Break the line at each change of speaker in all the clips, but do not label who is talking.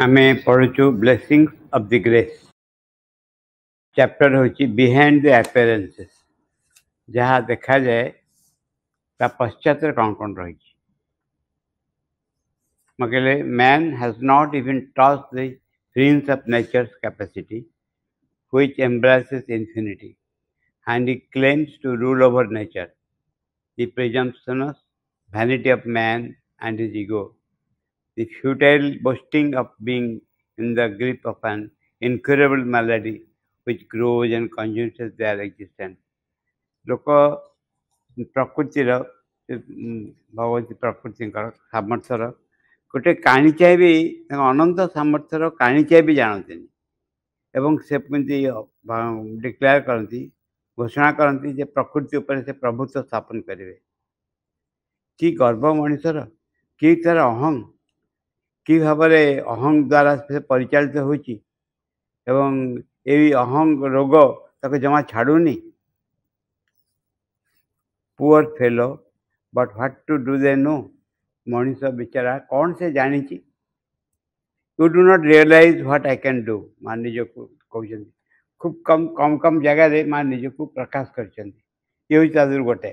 आमे पढ़ुचु blessings of the grace chapter होची बिहाइंड द अपीयरेंसेस जहाँ देखा जाए ता पश्चात कौन कौन रही मकले man has not even touch the fringe of nature's capacity which embraces infinity and he claims to rule over nature. The presumptuous vanity of man and his ego, the futile boasting of being in the grip of an incurable malady which grows and consumes their existence. लोक प्रकृतिर भगवती प्रकृति सामर्थ्यर गोटे काणीचाए भी अनंत सामर्थ्यर काणीचाए भी जानते एवं से declare करती घोषणा करती जे प्रकृति उपर से प्रभुत्व स्थापन करेंगे कि गर्व मनुष्यर कि तार अहं कि भाव अहं द्वारा से परिचालित होती अहं रोग ताको जमा छाड़ूनी poor fellow but what to do they know मनीष बेचारा कौन से जानी you do not realise what I can do मां निज को कहते खूब कम कम कम जगह मां निज को प्रकाश कर गोटे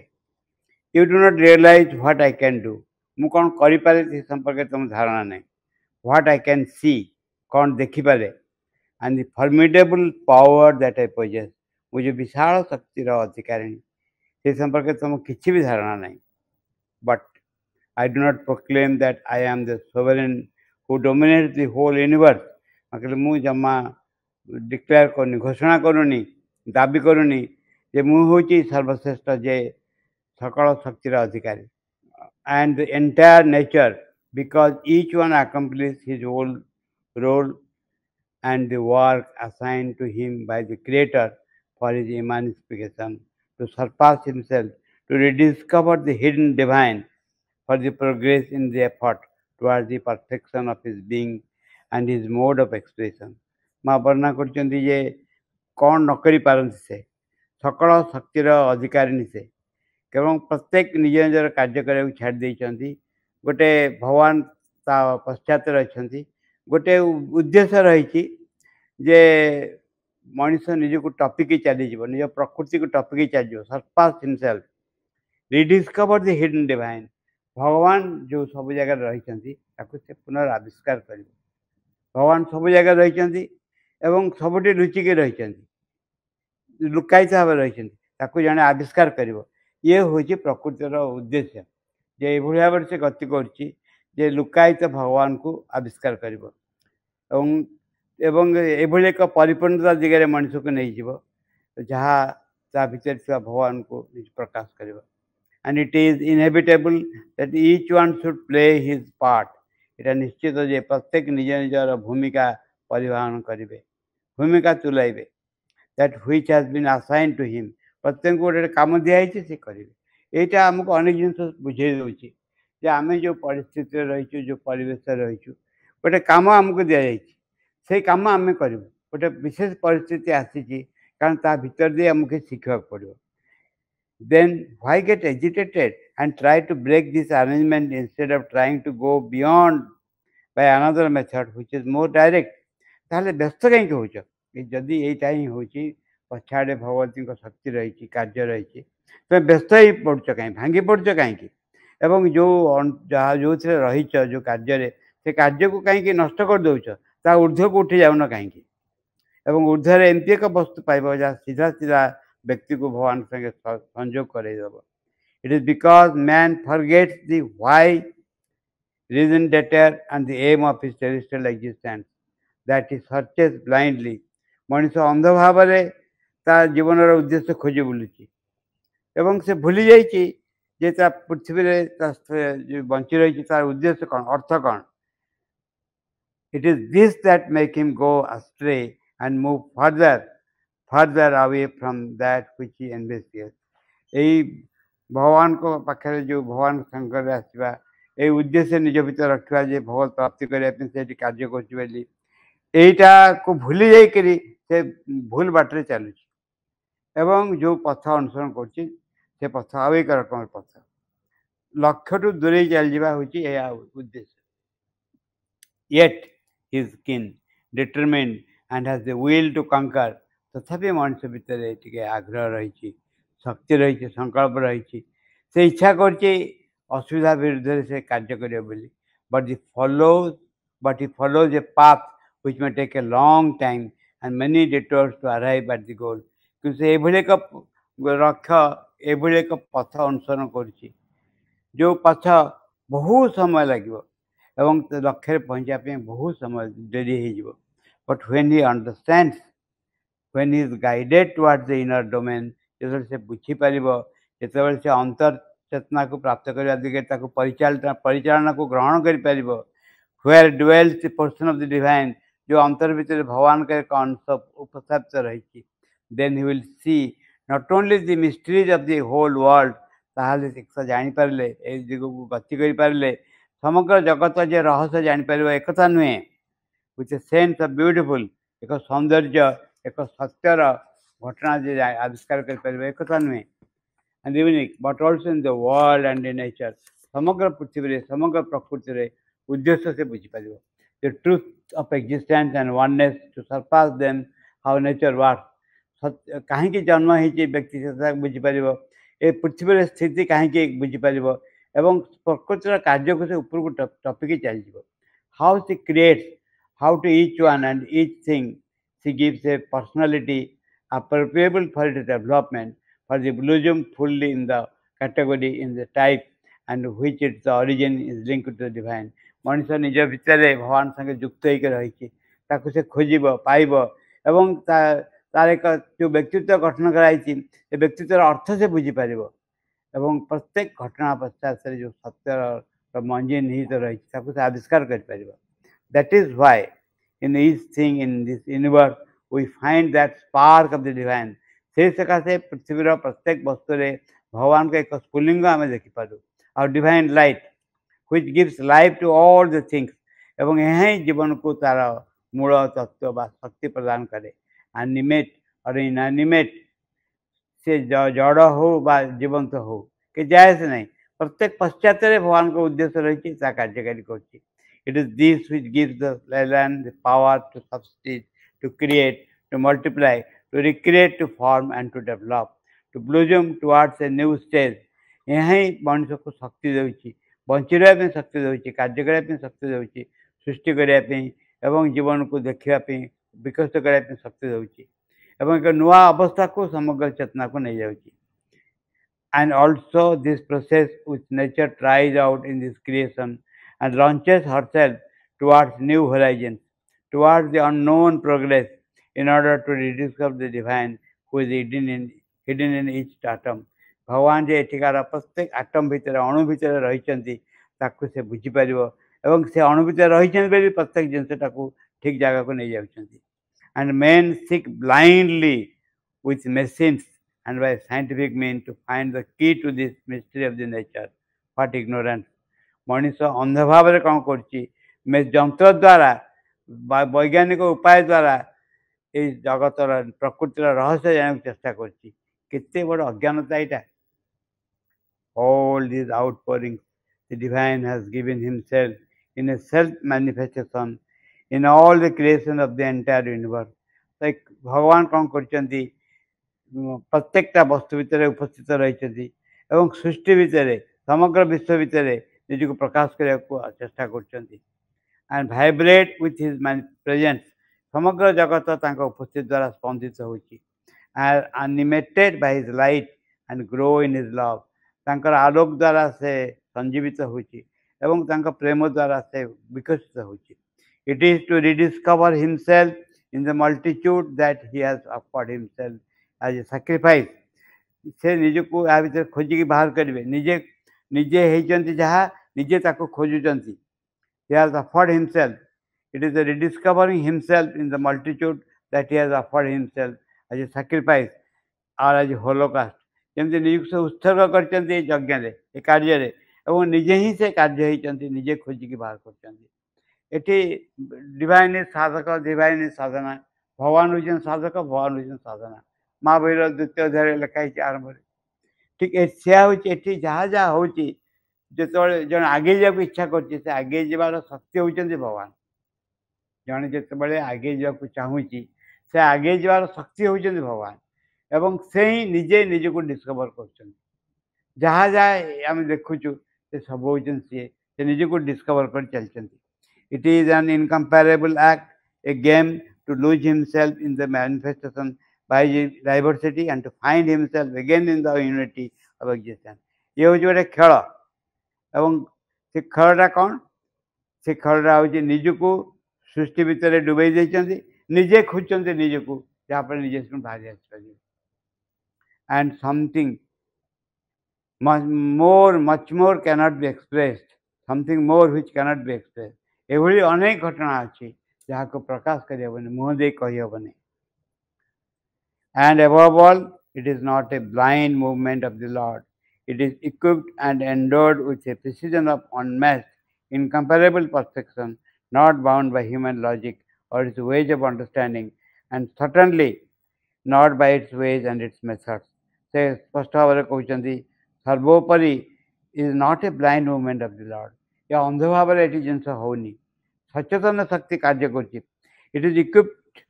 you do not realise what I can do मु कौन करें संपर्क तुम धारणा नहीं व्हाट आई कैन सी कौन देखिपारे and the formidable power that I possess मुझे विशाल शक्तिर अधिकारिणी से संपर्क तुम किसी भी धारणा नहीं but I do not proclaim that I am the sovereign who dominate the whole universe मतलब मु जमा डिक्लेयर करनी घोषणा करूनी दाबी करूनी जे मु होची सर्वश्रेष्ठ जे सकल शक्तिर अधिकारी and the entire nature because each one accomplish his whole role and the work assigned to him by the Creator for his emancipation, to surpass himself, to rediscover the hidden divine, for the progress in the effort towards the perfection of his being and his mode of expression. माँ वर्णना करचंदी जे कौन न करि पारंती से सकल शक्तिर अधिकारी से केवल प्रत्येक निज निजर कार्य करने छाड़ देइचंती गोटे भगवान ता पश्चात रहिचंती गोटे उद्देश्य रही जे मनीष निज को टपिकी चली निज प्रकृति को टपिकी चल surpass himself rediscover the hidden divine भगवान जो सब जगह रही से पुनर्विष्कार कर भगवान सब जगह रही सबुठ लुचिकी रही लुकायित भाव रही जड़े आविष्कार कर ये हूँ प्रकृतिर उद्देश्य जे ये भाव से गति कर लुकायित भगवान को आविष्कार कर एक परिपूर्णता दिगरे मनुष्य को नहीं जहाँ ता भीतर भगवान को प्रकाश कर and it is inevitable that each one should play his part इटा निश्चित जे प्रत्येक निज निजर भूमिका परिवहन करेंगे भूमिका तुलाइबे that which has been assigned to him प्रत्येक गोटे कम दिखाई से करेंगे यहाँ आमको अनेक जिन बुझे दूसरी जे आम जो परिस्थिति रही जो परिवेश रही गोटे कम आमको दि जाए से कम आम करूँ गोटे विशेष परिस्थिति आसी कारण ता भीतर दे आमको शिखा पड़ो then why get agitated and try to break this arrangement instead of trying to go beyond by another method which is more direct ताहले व्यस्त कहीं हो जदि यहीटा ही हो पछाड़े भगवती शक्ति रही कार्य रही तुम व्यस्त ही पड़च कहीं भांगी पड़च कहीं एवं जो जहाँ जो रही जो कार्य से कार्य को कहीं नष्ट कर दौच ता ऊर्ध्व को उठी जाऊन कहीं ऊर्धर एमती एक वस्तु पाइब जहाँ सीधा सीधा व्यक्ति को भगवान संगे संयोग करदेव it is because man forgets the why raison d'etre and the aim of his terrestrial existence that he searches blindly मनुष्य अंध भाव जीवन उद्देश्य खोजी बुलूची एवं से भूली जा पृथ्वी बंची रही तार उद्देश्य कौन अर्थ कौन It is this that make him go astray and move further away from that which he investigates. यही भगवान को पाखे जो भगवान शंकर आसवा ये उद्देश्य निज भर रखा जे भगवत प्राप्ति करने कार्य करा को भूली जा भूल बाटर चलुच एवं जो पथ अनुसरण कर पथ आउ एक रकम पथ लक्ष्य टू दूरे चल जा उद्देश्य yet his kin, determined and has the will to conquer. ତଥାପି ମଣିଷ ଭିତରେ ଟିକେ ଆଗ୍ରହ ରହିଛି, ଶକ୍ତି ରହିଛି, ସଂକଳ୍ପ ରହିଛି। ସେ ଇଚ୍ଛା କରୁଛି ଅସୁବିଧା ବିରୁଦ୍ଧରେ ସେ କାର୍ଯ୍ୟ କରିବ ବୋଲି। But he follows a path which may take a long time and many detours to arrive at the goal. କିନ୍ତୁ ସେ ଏଭଳି ଏକ ଲକ୍ଷ୍ୟ, ଏଭଳି ଏକ ପଥ ଅନୁସରଣ କରୁଛି ଯେଉଁ ପଥ ବହୁତ ସମୟ ଲାଗିବ ଏବଂ ଲକ୍ଷ୍ୟରେ ପହଞ୍ଚିବା ପାଇଁ ବହୁତ ସମୟ ଡେରି ହେଇଯିବ। But when he understands, when he is guided towards the inner domain, ଯେତେବେଳେ ସେ ବୁଝିପାରିବ, ଯେତେବେଳେ ସେ ଅନ୍ତର ଚେତନାକୁ ପ୍ରାପ୍ତ କରିବା ଦିଗରେ ତାକୁ ପରିଚାଳନାକୁ ଗ୍ରହଣ କରିପାରିବ, where dwells the portion of the divine, जो अंतर भितर भगवान का एक अंश उपस्थापित रही, then he will see not only the mysteries of the whole world, ताहले शिक्षा जानी पारले ए दिगो गति करि पारले समग्र जगत जे रहस्य जानी पारिबो एकथा नुहे, with a sense of beautiful, एक सौंदर्य, एक सत्यर घटना जे आविष्कार कर पारिबो एकथा नुहे, and unique, but also in the world and in nature, समग्र पृथ्वी रे समग्र प्रकृति रे उद्देश्य से बुझी पारिबो, the truth of existence and oneness to surpass them, how nature works, कहीं जन्म होती व्यक्ति से बुझी पार, ए पृथ्वी स्थिति कहीं बुझी पार एवं प्रकृतिर कार्य को से ऊपर को टपिकी चली how she creates, how to each one and each thing she gives a personality appropriable for its development, for the bloom fully in the category, in the type, and which its origin is linked to the divine. मनुष्य निज भितर भगवान संगे युक्त होकर रही से खोज पाइब एवं तार एक जो व्यक्तित्व गठन कराई व्यक्तित्वर अर्थ से बुझीपार एवं प्रत्येक घटना पश्चात से जो सत्यर मंजी निहित रही से आविष्कार कर। That is why in each thing in this universe we find that spark of the divine. से सकाशे पृथ्वीर प्रत्येक वस्तु भगवान का एक स्फुलिंग आम देखिपार और divine light which gives life to all the things एवं यह जीवन को तार मूल तत्व बा शक्ति प्रदान करे। एनिमेट और इनएनिमेट से जड़ हो बा जीवंत हो कि जाए से नहीं, प्रत्येक पश्चात भगवान को उद्देश्य रही कार्यकारी कर। It is this which gives the land the power to subsist, to create, to multiply, to recreate, to form and to develop, to blossom towards a new stage. यही मनुष्य को शक्ति देउछि, बंची रहा शक्ति देउछि, कार्य करने शक्ति देउछि, सृष्टि करने एवं जीवन को देखापी विकसित करने शक्ति देउछि एवं एक नुआ अवस्था को समग्र चेतना को नहीं जाउछि। And also this process which nature tries out in this creation and launches herself towards new horizon, towards the unknown progress in order to rediscover the divine who is hidden in each atom. भगवान जे एठिकार प्रत्येक atom भितर अणु भितर रही से बुझीपार एवं से अणु भितर रही प्रत्येक जिनटा ठीक जगह को नहीं जाउछंती। And men seek blindly with machines and by scientific mean to find the key to this mystery of the nature. What ignorance! मनीष अंध भाव में कौन कर जंत्र द्वारा वैज्ञानिक उपाय द्वारा ये जगतर प्रकृतिर रहस्य जाना चेष्टा करते बड़ अज्ञानता यहाँ। All these outpourings the divine has given himself in a self manifestation in all the creation of the entire universe. Like भगवान कौन करचंती प्रत्येकटा वस्तु भितर उपस्थित रही एवं सृष्टि भितर समग्र विश्व भितर निज को प्रकाश करने को चेष्टा करचंती and vibrate with his presence. समग्र जगत तांका उपस्थिति द्वारा स्पंदित होची animated by his light and grow in his love. तांकर आलोक द्वारा से संजीवित होची एवं तांका प्रेम द्वारा से विकसित होची। It is to rediscover himself in the multitude that he has offered himself as a sacrifice. से निज को या भीतर खोजिकी बाहर करेंगे, निजे निजे होती जहाँ निजे ताको खोजुचंती। He has offered himself. It is a rediscovering himself in the multitude that he has offered himself as a sacrifice or as a holocaust. जमती निज से उत्सर्ग कर यज्ञ कार्य एवं निजे ही से कार्य होती निजे खोजिकी बाहर कर। डिवाइन इज साधक, डिवाइन इज साधना। भगवान हूँ साधक, भगवान हूँ साधना। माँ बहिर द्वितीय अध्याय लिखाई आरंभ। ठीक सी हूँ जहाँ जहाँ हूँ जो जन आगे जाक इच्छा कर आगे जबार शक्ति होती भगवान। जड़े जिते आगे जावाक चाहूँगी से आगे जवार शक्ति होती भगवान एवं से ही निजे निज को डिस्कवर कर जहाँ जहाँ आम देखुचु से सब होती सी निज को डिस्कवर कर चलती it is an incomparable act A game to lose himself in the manifestation by diversity and to find himself again in the unity of existence. ये हूँ गोटे खेल एवं से खेलटा कौन से खेलटा हूँ निजको सृष्टि भितर डुबई देते निजे खोजते निजको जहाँपर निजे बाहरी आसपार and something much more cannot be expressed, something more which cannot be expressed. एभली अनेक घटना अच्छी जहाँ को प्रकाश करहबनी मुह दे कहीहबनी and above all it is not a blind movement of the Lord, it is equipped and endowed with a precision of unmatched incomparable perfection not bound by human logic or its ways of understanding and certainly not by its ways and its methods. से स्पष्ट भाव में कहते सर्वोपरि is not a blind movement of the Lord या अंध भाव में ये जिनस होनी सचेतन शक्ति कार्य कर it is equipped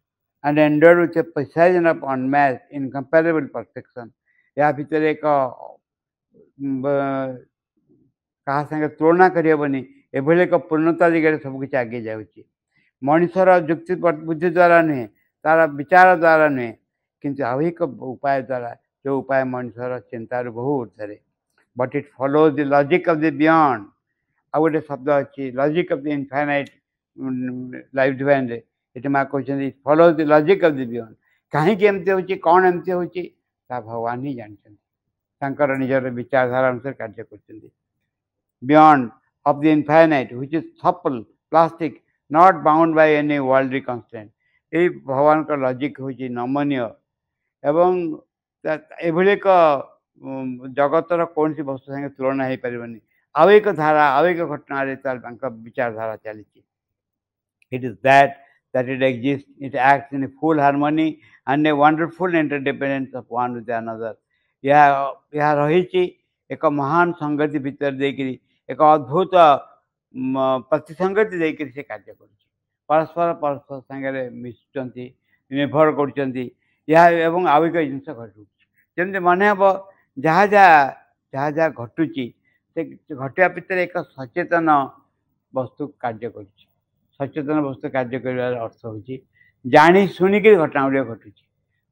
and endowed with a precision of unmatched incomparable perfection या भितर एक क्या संगे तुलना करहबनी एभली एक पूर्णता दिगरे सबकि आगे जाऊँगी मनुष्यर जुक्ति बुद्धि द्वारा नुहे तार विचार द्वारा नुहे किंतु आउ एक उपाय द्वारा जो उपाय मनुष्यर चिंतार बहु ऊर्धे but it follows the logic of the beyond आ गोटे शब्द अच्छी logic of the infinite life divine रे ये माँ कहते it follows the logic of the beyond कहीं एमती हो कौन एमती हो भगवान ही जानते निजर विचारधारा अनुसार कार्य कर beyond of the infinite which is supple plastic not bound by any worldly constraint ये भगवान का लॉजिक हूँ नमनीय एवं एभली एक जगतर कौन सी वस्तु संगे तुलना हो पारनी आउ एक धारा आउ एक घटना विचारधारा चली it is that it exist it acts in a full harmony and a wonderful interdependence of one with another यह रही एक महान संगति भितर देकरी एक अद्भुत प्रतिसंगति देकर से कार्य कर परस्पर परस्पर सागर मिशुंट निर्भर कर आउ एक जिन घटू जमी मन हम जहाँ जहाँ जहाँ घटुची से घटिया भितर एक सचेतन वस्तु कार्य कर सचेतन वस्तु कार्य कर अर्थ हूँ जाणी शुणिक घटना गुड़िया घटुची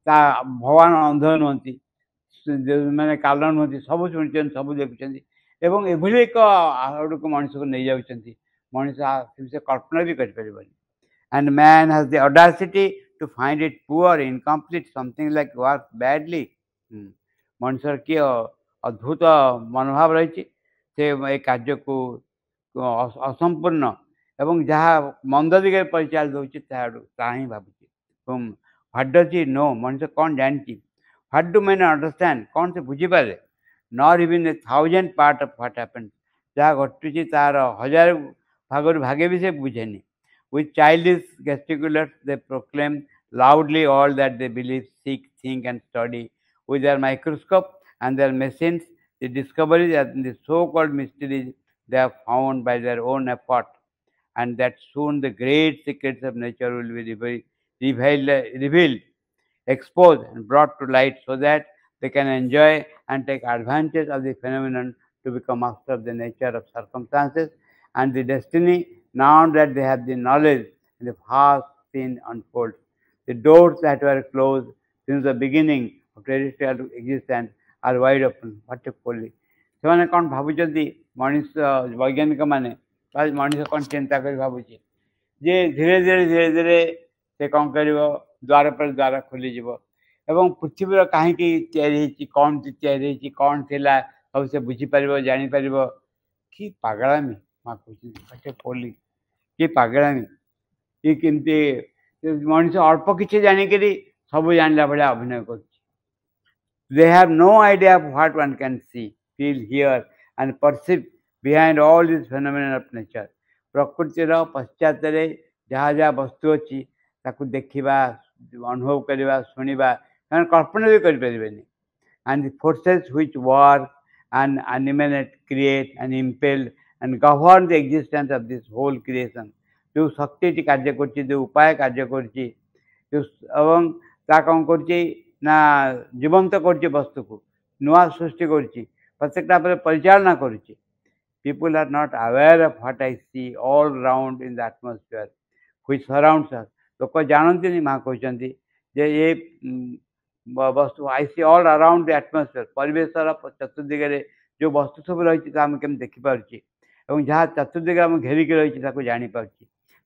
भगवान अंध नुहति मैंने काल नुहति सब शुणी सब देखुं एवं एभली एक आड़ को मनुष्य को नहीं जाऊँच मनुष्य से कल्पना भी कर and man has the audacity to find it poor, incomplete, something like work badly. मनुष्य की अद्भुत मनोभाव रही से कार्य को असंपूर्ण एवं जहाँ मंद दिगे परिचालित होता ही भावुँ व्हाट डज ही नो मनुष्य कौन जानती व्हाट डू मैन अंडरस्टैंड कौन से बुझीपारे not even a 1000 part of what happened जहाँ घटुची तार 1000 भागर भागे भी से बुझेनी with childish gesticulars they proclaim loudly all that they believe, seek, think and study with their microscope and their machines the discoveries and the so-called mysteries they have found by their own effort and that soon the great secrets of nature will be revealed, exposed and brought to light so that they can enjoy and take advantage of the phenomenon to become master of the nature of circumstances and the destiny. Now that they have the knowledge, the vast scene unfolds. The doors that were closed since the beginning of terrestrial existence are wide open. What a folly! से कौन भावुंट मनुष्य वैज्ञानिक मैंने मनुष्य कौन चिंता कर भावुचे जे धीरे धीरे धीरे धीरे से कौन कर द्वार पर द्वार खोलीज एवं पृथ्वीर कहीं कौन या कौन थी सब से बुझीपर जापर कि पागलामी माँ कहते फोली कि पागलामी ये केमती मनुष्य अल्प किसी जानिक सब जानला भाया अभिनय कर they have no idea of what one can see, feel, hear and perceive behind all these phenomena of nature. प्रकृतिर पश्चात जहाँ जहाँ वस्तु अच्छी देखा अनुभव करवा शुणा कल्पना भी करें and the forces which work and animate, create and impel and govern the existence of this whole creation जो शक्ति कार्य कर उपाय कार्य कर कौन करना जीवंत कर वस्तु को नुआ सृष्टि कर प्रत्येकटा परिचालना कर people are not aware of what I see all around in the atmosphere which surrounds us. लोक जानते नहीं माँ कहते जे ये वस्तु आई see all around the atmosphere परिवेश चतुर्दिगे जो वस्तु सब रही आम केम देखिपुचे जहाँ चतुर्दिगे आम घेरिक रही जानीपारे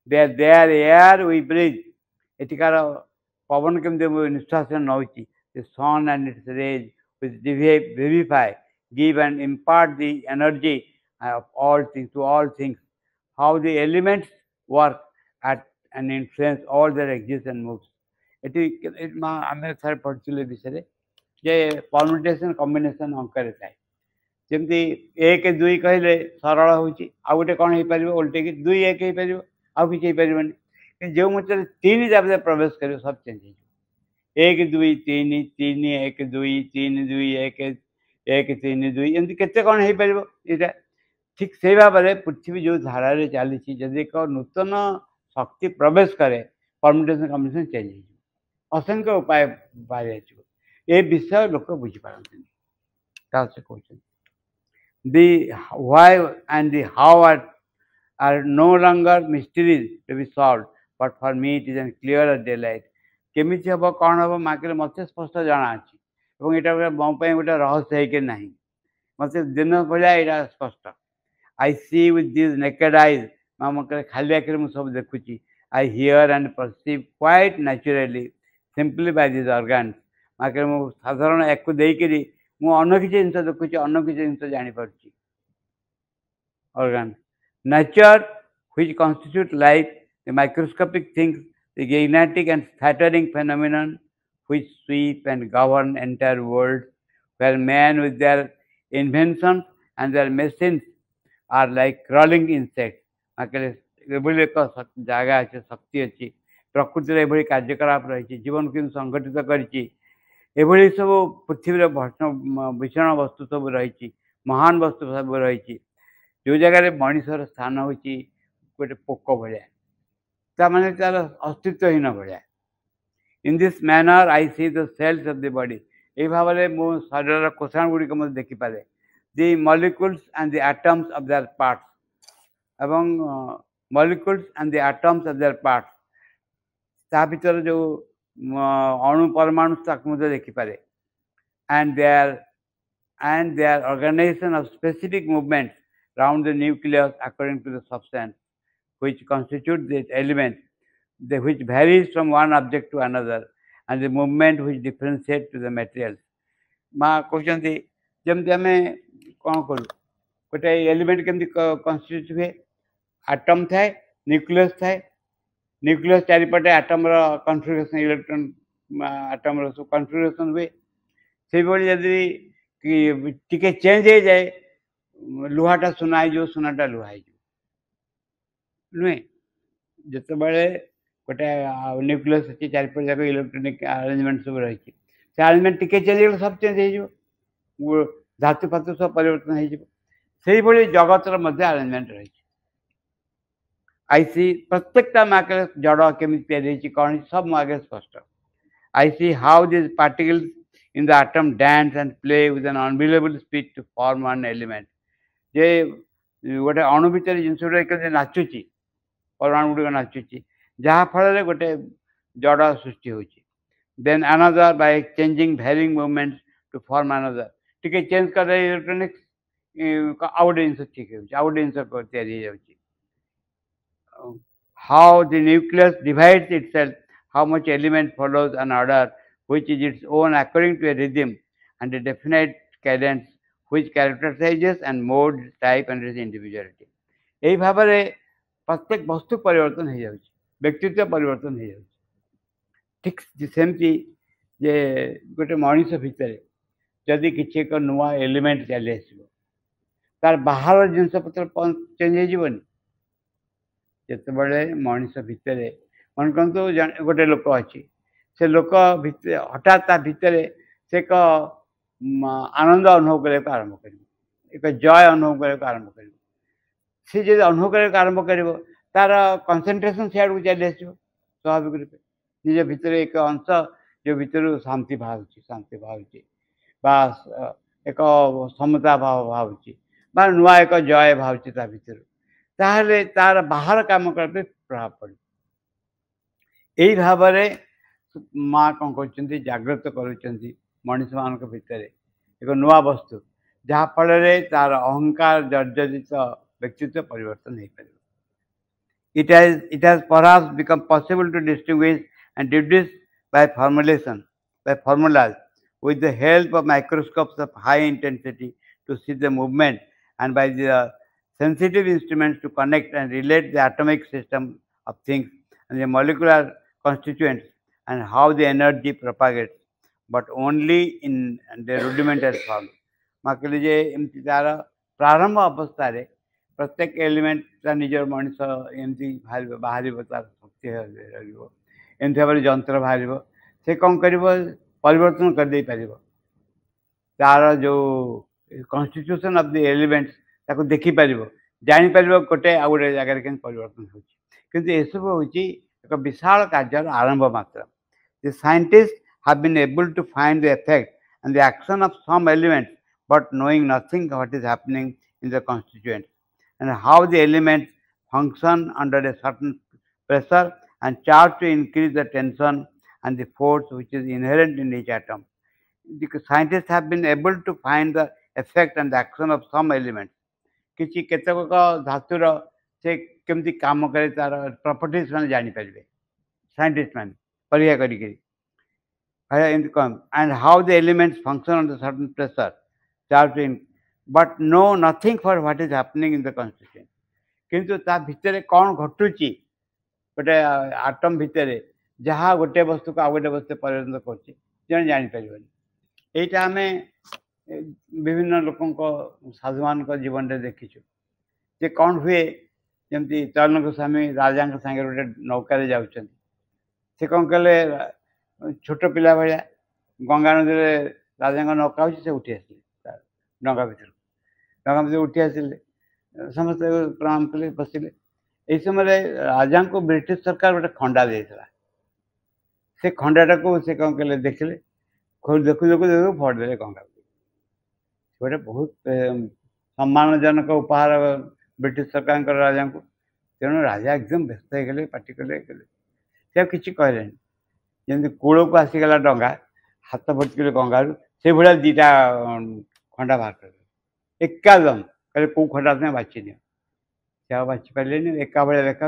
देयर एयर वी ब्रीज एटिकार पवन केमती निश्वास नौ the sun and its rays which vivify, give and impart the energy of all things to all things. How the elements work at and influence all that exists and moves. It आम थर पढ़ुले विषय जे permutation combination अंकर थाए जमी एक दुई कहले सरल हो गोटे कौन हो पार उल्टे कि दुई एक हो पार आउ कि जो मत तीन जब प्रवेश कर सब चेंज हो एक दुई तीन तीन एक दुई तीन दुई एक तीन दुई एमती केते कौन हो पार यहाँ ठीक से भाव में पृथ्वी जो धारा चली जदि एक नूतन शक्ति प्रवेश करे परमुटेशन कॉम्बिनेशन चेंज हो असंख्य उपाय बाहरी आसो ये विषय लोक बुझीपारती कहते the why and the how are no longer mysteries to be solved, but for me it is a clear as daylight. केमिति हम कौन हम माँ के मत स्पष्ट जाना अच्छी यहाँ मो गोटे रहस्य है कि ना मत दिन भाया यहाँ स्पष्ट I see with this naked eyes माँ मो खाली आखिर मुझे सब देखुची I hear and perceive quite naturally simply by this organs माँ के साधारण एक देकरी मु अन्न किसी जिन देखुची अन्न किसी जिन जापर organ. Nature, which constitute life, the microscopic things, the gigantic and scattering phenomenon which sweep and govern entire worlds, where man with their inventions and their machines are like crawling insects. एक जगह अच्छे शक्ति अच्छी प्रकृतिर ये कार्यकलाप रही जीवन को संगठित कर सब पृथ्वी भीषण वस्तु सब रही महान वस्तु सब रही जो जगह मनीषर स्थान हो गोटे पोक भाया माने तार अस्तित्वहीन भाया in this manner I see the cells of the body ये भाव में मो शरीर कोषाण गुड़िक मत देखिपारे the molecules and the atoms of their parts एवं molecules and the atoms of their parts ता भीतर जो अणु परमाणु तक मत देखिपारे and their organisation of specific movements round the nucleus according to the substance which constitute the element which varies from one object to another and the movement which differentiate to the materials. माँ कहते जमती आम कौन करूँ गोटे element केमती constitute हुए atom थाए न्यूक्लियस चारिपटे आटम कन्फिगरेशन इलेक्ट्रॉन आटम सब कन्फिगरेशन हुए से जदि टिके चेंज हो जाए लुहाटा सुना जो सुनाटा लुहाई नुहे जिते बड़े गोटे न्यूक्लियस अच्छी चारिपट जाक इलेक्ट्रोनिक अरेंजमेंट सब रही से अरेंजमेंट टिके चेंज सब चेंज हो धातु फातु सब परिवर्तन हो जगतर मध्य अरेंजमेंट रही आई सी प्रत्येकटा माके जड़ केमी कौन सब मो आगे स्पष्ट I see how this particles in the atom dance and play with an unbelievable speed to form one element जे गोटे अणु भितर जिन नाचुची परमाणु गुड़िक नाचुची जहाँफल गोटे जड़ सृष्टि हो then another by changing varying movements to form another टिके चेंज कर इलेक्ट्रोनिक्स आउ गोटे जिन ठीक हो आउ गोटे जिन how the nucleus divides itself how much element follows an order which is its own according to a rhythm and a definite cadence which characterizes and modes type and its individuality. यही भाव में प्रत्येक वस्तु परिवर्तन हो जाए व्यक्तित्व परिवर्तन हो जाए ठीक सेमती जे गोटे मनीष भितर जदि किसी एक नुआ एलिमेंट चली आस तार बाहर जिनस पत्र चेंज होनी जिते मनीष भितर मन कहतु गोटे लोक अच्छी से लोक हठात ता भितर से एक आनंद अनुभव करने आरंभ कर एक जय अनुभव करने आरंभ कर सी जो अनुभव करने आरंभ कर तार कंसंट्रेशन सियाड़ को चली आस स्वाभाविक रूपे निज भितर एक अंश जो भितर शांति बाहर बा एक समता भाव बाहर बा नुआ एक जय बाहर ता भितर ताहले तार बाहर काम करने प्रभाव पड़े यही भाव माँ कौन कर जागृत कर मनीष मान भितर एक नुआ वस्तु जहाँफल तार अहंकार जर्जरित व्यक्तित्व परिवर्तन हो पार it has perhaps become possible to distinguish and deduce by formulas with the help of microscopes of high intensity to see the movement and by the sensitive instruments to connect and relate the atomic system of things and the molecular constituents and how the energy propagates, but only in the rudimentary form. माँ लीजिए एमती तार प्रारंभ अवस्था प्रत्येक element निजर मनीष एमती बाहर तार शक्ति एमती भाव जंत्र बाहर से कौन कर परिवर्तन कर दे पार तार जो कन्स्टिट्यूशन ऑफ द एलिमेंट्स ताको देखी पार जापर गोटे आ गए जगह के परिवर्तन होसबू हूँ एक विशाल कार्य आरंभ मात्र the scientist have been able to find the effect and the action of some elements but knowing nothing what is happening in the constituents and how the elements function under a certain pressure and charge to increase the tension and the force which is inherent in each atom. The scientists have been able to find the effect and the action of some elements. किसी केतक धातुर से केमती काम करे तार properties मैंने जानीपर scientist मैंने परीक्षा करी and how the elements function under certain pressure charge in but know nothing for what is happening in the constituent किंतु ता भितर कौन घटुची गोटे आटम भितर जहाँ गोटे वस्तु को आ गोटे वस्तु परिवर्तन कर जापर यहीटा आम विभिन्न लोक साधु मान जीवन में देखीचु जे कौन हुए जमी चरण गोस्वामी राजा सागर गोटे नौकार जाऊँ से कौन कले छोट पिला भाया गंगा नदी में राजा नौका हो उठी आस डा भर उठी आसिले समस्त प्रणाम कले बसिले यही समय राजा को ब्रिटिश सरकार गोटे खंडा देता से खंडाटा को से कौन कले देखिले देखु देखु देखु फोड़दे गंगा गोटे बहुत सम्मानजनक उपहार ब्रिटिश सरकार राजा को तेणु राजा एकदम व्यस्त हो गले पार्टी कले से किसी कहले जमी कूल को आसीगला डा हाथ भटक गंगारू से भाया दीटा खंडा बाहर कर एकदम कहे कौ खंडा तुम्हें बाची नि से बाची पारे एका भाया देखा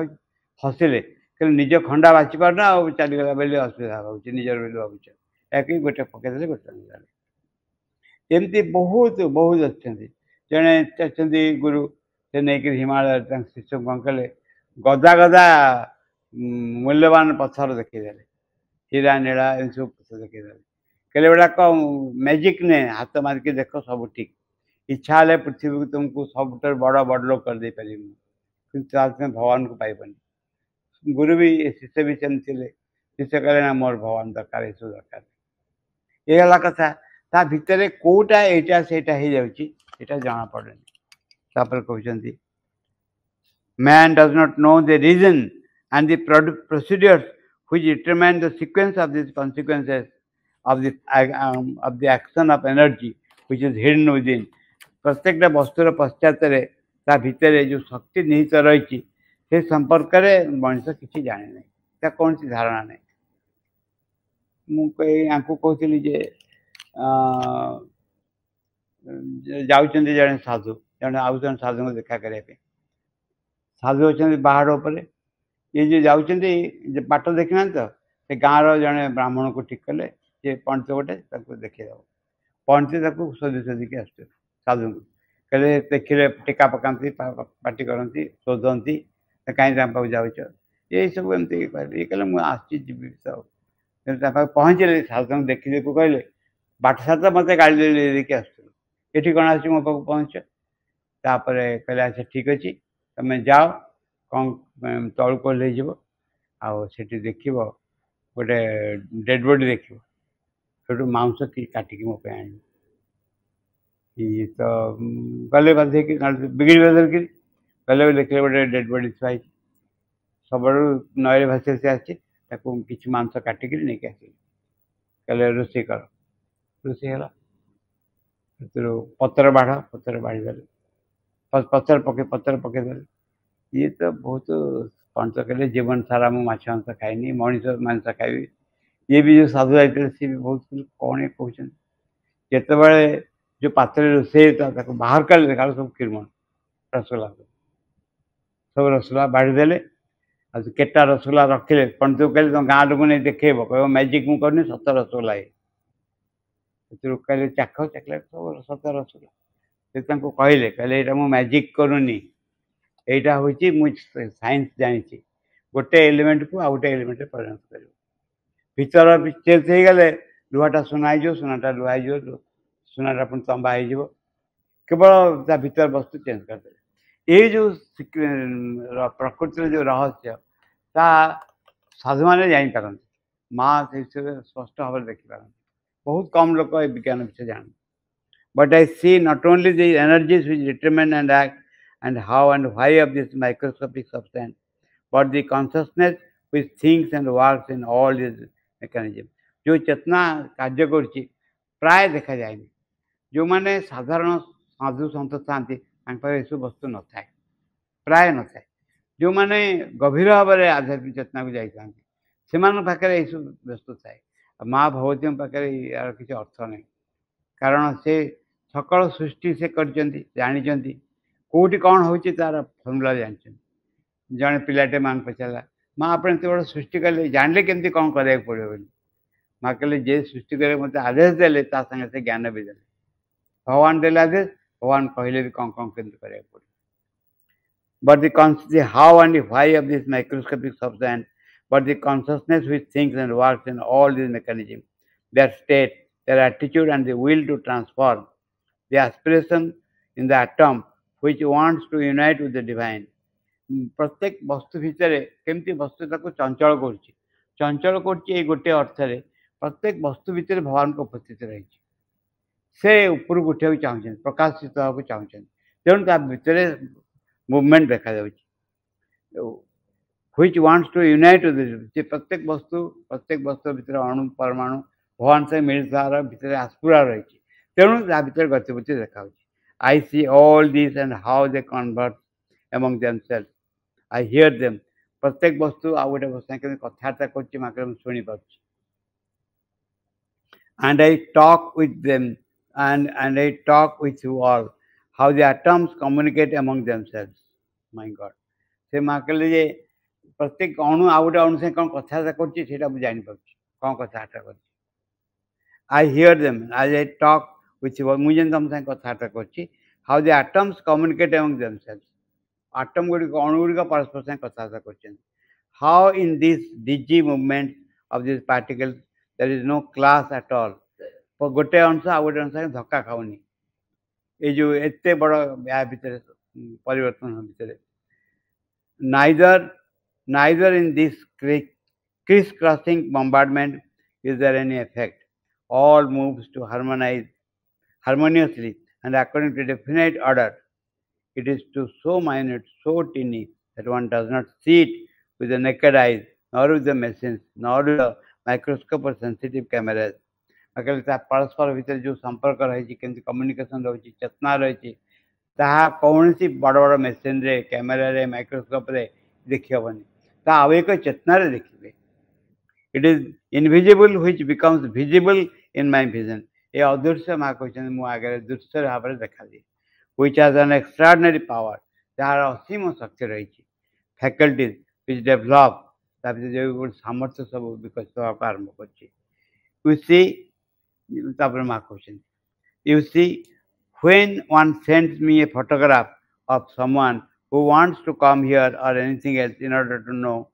हसिले कहे निज खंडा बाची पारना आ चलीगला बोले असुविधा हो निजर भावुच एक गोटे पकईदे गोटे एमती बहुत बहुत अच्छा जड़े अच्छा गुरु से नहीं हिमालय शिष्य कौन कले गदा गदा मूल्यवान पत्थर देखीदे हीरा नीला इन सब देखीदे कहले गुड़ाक मैजिक ने हाथ मारिक देख सब ठीक इच्छा है पृथ्वी को तुमको सब बड़ बड़ लोग कर दे पार कि तुम्हें भगवान को पाइबनी गुरु भी शिष्य भी सेमती शिष्य कहले ना मोर भगवान दरकार ये सब दरकार ये कथा ता भितर कौटा यहाँ से हो जना पड़े कहते man does not know the reason and the procedures which determine the sequence of these consequences of the action of energy which is hidden within प्रत्येक वस्तुर पश्चात भितर जो शक्ति निहित रही से संपर्क में मनुष्य किसी जाने ना कौन सी धारणा नहीं मुझे कहती जाऊँ जड़े साधु जड़े आउ साधु को देखा करने साधु अच्छा पहाड़ उपर ये जो जाऊँ बाट देखना तो से गाँव जड़े ब्राह्मण को ठीक कले सी पंडित गोटे देखी दब पंडित शोधी शोधिकी आस साधु को कहले देखिले टीका पकाती पार्टी करती शोधती कहीं पाक जाऊच ये सब एमती कहले ये कहले मुझे आसजी तो पहुँचे साधु देखी देखू कहले बाट साथ मत गाड़ी देकी आसुलु ये कौन आस मो पाक पहुँच तापर कहले अच्छा ठीक अच्छे तुम जाओ कौन तल को ले आठी देख गोटे डेड बॉडी देख से मांस काटिकी मो आनी तो गले बाधे बिगड़ी बदल गले देखिए गोटे डेड बॉडी थुआई सब नई भाषा से आसी किसी मांस काटिक नहीं आस रोषे कर रोषे है पतर बाढ़ पतर पकईदे ये तो बहुत पंच कले जीवन सारा मु माछ मांस खाइनी मनीष मांस खाइबी ये भी जो साधु जाते सी भी बहुत कौन कहते जिते जो पात्र रोषे बाहर कले देखा सब किरमण रसगोला सब रसगोला बाढ़ीदे आज केटा रसगोला रखिले पंडित कहले तुम गाँ लोक नहीं देखेब कह मैजिक मुझे करनी सत रसगोला है कहले चाख चाखले सब सत रसगोला से कहले कहले यहाँ मुझे मैजिक करूनी यहाँ हूँ मुझे साइंस जानी गोटे एलिमेंट को आ गोटे एलिमेंट परिणत कर भीतर चेंज हो गले लुहाटा सुना हो सुनाटा लुहा हो सुनाटा पुणी तंबा हो केवल ता भीतर वस्तु चेंज करदे ये जो प्रकृतिर जो रहस्य ता साधु मैंने जापार माँ से स्पष्ट भाव देखिपार बहुत कम लोग विज्ञान विषय जान but I see not only the energies which determine and act and how and why of this microscopic substance, but the consciousness which thinks and works in all these mechanisms. जो चेतना कार्य करुच्ची प्राय देखा जाए जो मैंने साधारण साधु सन्त था यू वस्तु न था प्राय न था जो मैंने गभीर भाव में आध्यात्मिक चेतना को जाते पाखे यू वस्तु थाए माँ भगवती पाखे यार किसी अर्थ नहीं कारण से सकल सृष्टि से कर कौटी कौन हो तार फर्मुला जानते जड़े पिलाटे माँ पचारा माँ आप बड़ा सृष्टि कले जानले केमती कौन करा पड़ो बोली माँ कहले जे सृष्टि कर मत आदेश देले संगे से ज्ञान भी देले भगवान देले आदेश भगवान कहले भी कौन कौन केमती करा पड़ो but the how and why of this microscopic substance, but the consciousness which thinks and works in all these mechanisms, their state, their attitude and the will to transform, the aspiration in the atom which wants to unite with the divine. प्रत्येक वस्तु भितर केमती वस्तु चंचल कर गोटे अर्थ प्रत्येक वस्तु भितर भगवान को उपस्थित रही से ऊपर उठा चाहते प्रकाशित होगा चाहते तेणु ता भितर मूवमेंट देखा which wants to unite with प्रत्येक वस्तु भितर अणु परमाणु भगवान से मिलता भितर आस्पुरा रही तेणु ता भितर गतिविधि देखा I see all these and how they converse among themselves. I hear them. प्रत्येक वस्तु आ गोटे वस्तु कथबार्ता कर शुणी पार्छ and I talk with them and I talk with you all how the atoms communicate among themselves. My God. से माँ कहले जे प्रत्येक अणु आ गोटे अणु से कौन कथबार्ता कर जापर कौन कथबार्ता कर I hear them as I talk with you. मुझे तुम साथ कथबार्ता कर how the atoms communicate among themselves. Atom गुड़िक अणु गुड़िक परस्पर साथ कथबार्ता कर how in this digi movement of these particles there is no class at all. गोटे अंश आ गोटे अंश धक्का खाऊनी ये जो एते बड़ या भितर परिवर्तन भितर neither in this criss-crossing bombardment is there any effect. All moves to harmoniously and according to definite order. It is to so minute, so teeny that one does not see it with the naked eyes, nor with the machines, nor with the microscope or sensitive cameras. परस्पर भितर जो संपर्क रही communication रही चेतना रही कौन सी बड़ बड़ मेसीन रे कैमेरा रे माइक्रोस्कोप रे देखी हेनी एक चेतना रे देखिए it is invisible which becomes visible in my vision ये अदृश्य माँ कहते मो आगे दृश्य भाव में देखा दिए which has an extraordinary power जार असीम शक्ति रही फैकल्टीज व्हिच डेवलप जो सामर्थ्य सब विकसित होगा आरंभ कर माँ कहते you see when one sends me a photograph of someone who wants to come here or anything else in order to know,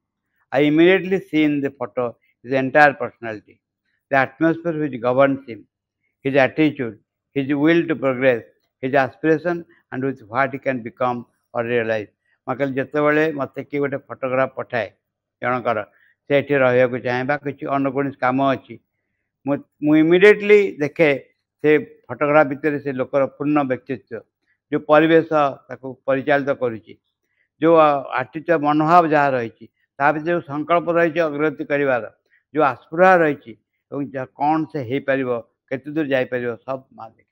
I immediately see in the photo his entire personality, the atmosphere which governs him, his attitude, his will to progress, his aspiration and with what he can become or realize. मतलब जिते बड़े मत किए गोटे photograph पठाए जनकर से रहा चाहे किसी अनुकूल कम अच्छी मुझे इमिडिएटली देखे से फोटोग्राफ भितर से लोकर पूर्ण व्यक्तित्व जो परिवेश परिचालित करुच्ची जो आर्टिस्ट मनोभाव जहाँ रही ତା ଭିତରେ ଯେଉଁ ସଂକଳ୍ପ ରହିଛି ଅଗ୍ରଗତି କରିବାର, ଯେଉଁ ଆସ୍ପୃହା ରହିଛି ଏବଂ କ'ଣ ସେ ହେଇପାରିବ, କେତେ ଦୂର ଯାଇପାରିବ, ସବୁ ମା ଦେଖେ।